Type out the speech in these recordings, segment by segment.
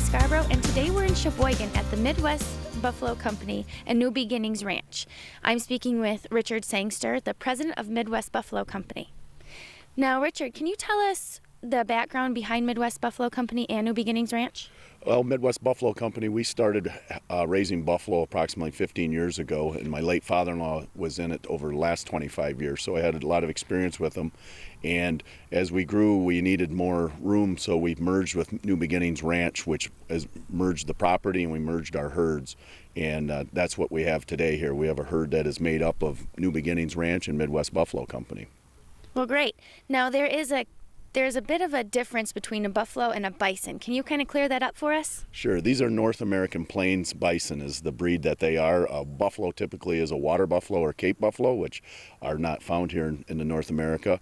Scarbrough, and today we're in Sheboygan at the Midwest Buffalo Company and New Beginnings Ranch. I'm speaking with Richard Sangster, the president of Midwest Buffalo Company. Now, Richard, can you tell us the background behind Midwest Buffalo Company and New Beginnings Ranch? Well, Midwest Buffalo Company, we started raising buffalo approximately 15 years ago, and my late father-in-law was in it over the last 25 years, so I had a lot of experience with them. And as we grew, we needed more room, so we merged with New Beginnings Ranch, which has merged the property, and we merged our herds. And that's what we have today here. We have a herd that is made up of New Beginnings Ranch and Midwest Buffalo Company. Well, great. Now, there's a bit of a difference between a buffalo and a bison. Can you kind of clear that up for us? Sure. These are North American Plains bison is the breed that they are. A buffalo typically is a water buffalo or Cape buffalo, which are not found here in the North America.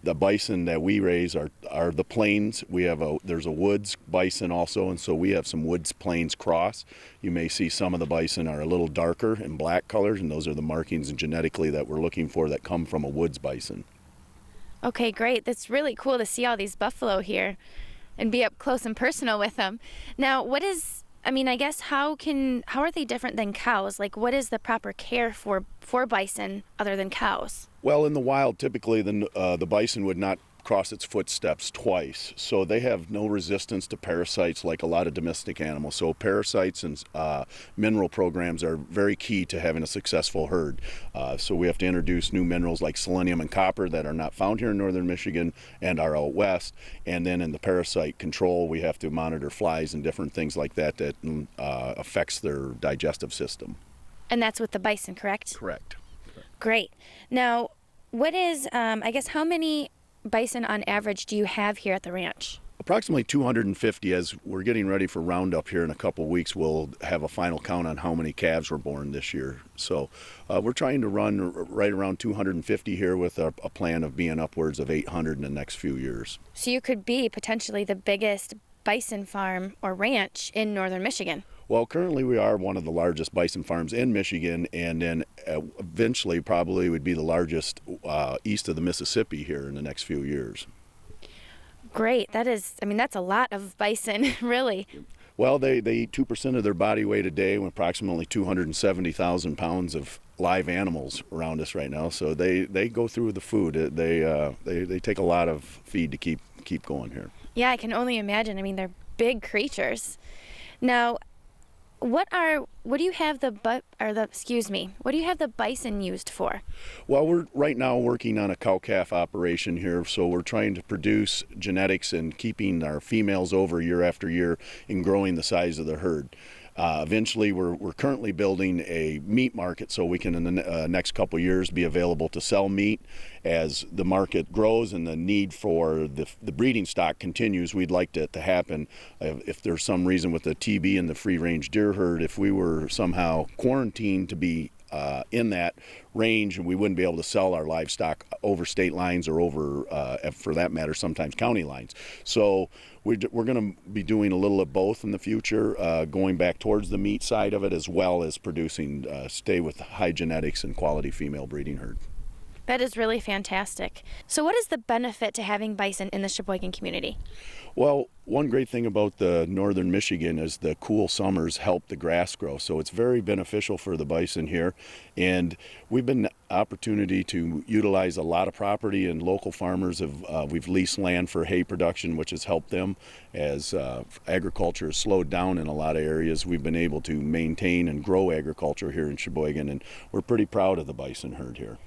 The bison that we raise are the plains. There's a woods bison also, and so we have some woods plains cross. You may see some of the bison are a little darker and black colors, and those are the markings genetically that we're looking for that come from a woods bison. Okay, great. That's really cool to see all these buffalo here and be up close and personal with them. Now, I guess how are they different than cows? Like, what is the proper care for bison other than cows? Well, in the wild, typically the bison would not cross its footsteps twice, so they have no resistance to parasites like a lot of domestic animals. So parasites and mineral programs are very key to having a successful herd. So we have to introduce new minerals like selenium and copper that are not found here in northern Michigan and are out west. And then in the parasite control, we have to monitor flies and different things like that affects their digestive system. And that's with the bison, correct? Correct. Great. Now, what is, how many bison on average do you have here at the ranch? Approximately 250. As we're getting ready for roundup here in a couple of weeks, we'll have a final count on how many calves were born this year. So we're trying to run right around 250 here with a plan of being upwards of 800 in the next few years. So you could be potentially the biggest bison farm or ranch in northern Michigan. Well, currently we are one of the largest bison farms in Michigan, and then eventually probably would be the largest east of the Mississippi here in the next few years. Great. That's a lot of bison, really. Well, they eat 2% of their body weight a day, with approximately 270,000 pounds of live animals around us right now. So they go through the food. They take a lot of feed to keep going here. Yeah, I can only imagine. They're big creatures. Now, what do you have the bison used for? Well, we're right now working on a cow-calf operation here, so we're trying to produce genetics and keeping our females over year after year and growing the size of the herd. Eventually, we're currently building a meat market so we can in the next couple years be available to sell meat. As the market grows and the need for the breeding stock continues, we'd like it to happen. If there's some reason with the TB and the free-range deer herd, if we were somehow quarantined to be in that range, and we wouldn't be able to sell our livestock over state lines or over, for that matter, sometimes county lines. So we're going to be doing a little of both in the future, going back towards the meat side of it as well as producing, stay with high genetics and quality female breeding herd. That is really fantastic. So what is the benefit to having bison in the Sheboygan community? Well, one great thing about the northern Michigan is the cool summers help the grass grow. So it's very beneficial for the bison here. And we've been opportunity to utilize a lot of property, and local farmers we've leased land for hay production, which has helped them. As agriculture has slowed down in a lot of areas, we've been able to maintain and grow agriculture here in Sheboygan, and we're pretty proud of the bison herd here.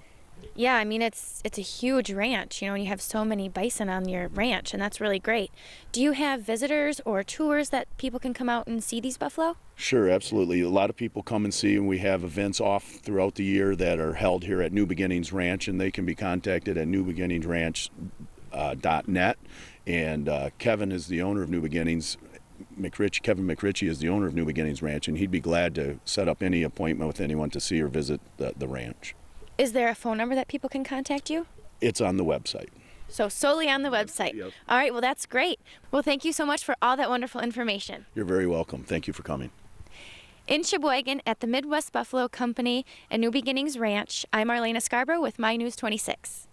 Yeah, it's a huge ranch, and you have so many bison on your ranch, and that's really great. Do you have visitors or tours that people can come out and see these buffalo? Sure, absolutely. A lot of people come and see, and we have events off throughout the year that are held here at New Beginnings Ranch, and they can be contacted at newbeginningsranch.net. And Kevin is the owner of New Beginnings. Kevin McRitchie is the owner of New Beginnings Ranch, and he'd be glad to set up any appointment with anyone to see or visit the ranch. Is there a phone number that people can contact you? It's on the website. So solely on the website. Yep. All right, well, that's great. Well, thank you so much for all that wonderful information. You're very welcome. Thank you for coming. In Sheboygan at the Midwest Buffalo Company and New Beginnings Ranch, I'm Marlaina Scarbrough with My News 26.